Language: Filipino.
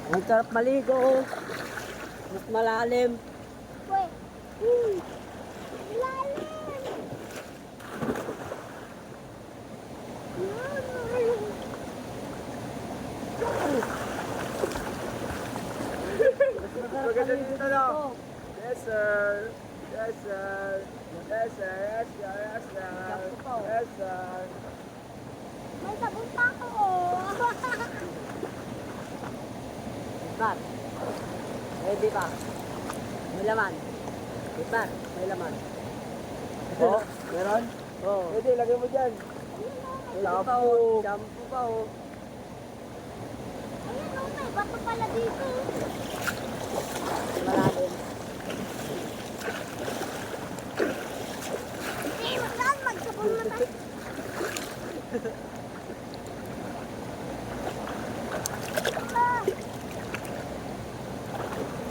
Ang sarap maligo. Mas malalim. Wait. Lalim. Maganda dito na. Yes, sir. Yes, sir. Yes, sir. Yes, sir. Yes, sir. Yes, sir. May sabon pa ako, oh. Isbar. Ready pa. May laman. Isbar. May laman. Oh, meron? Oo. Pwede, lagay mo dyan. Shampoo pa oh. Shampoo pa oh. Ayun, oh, may bato pala dito.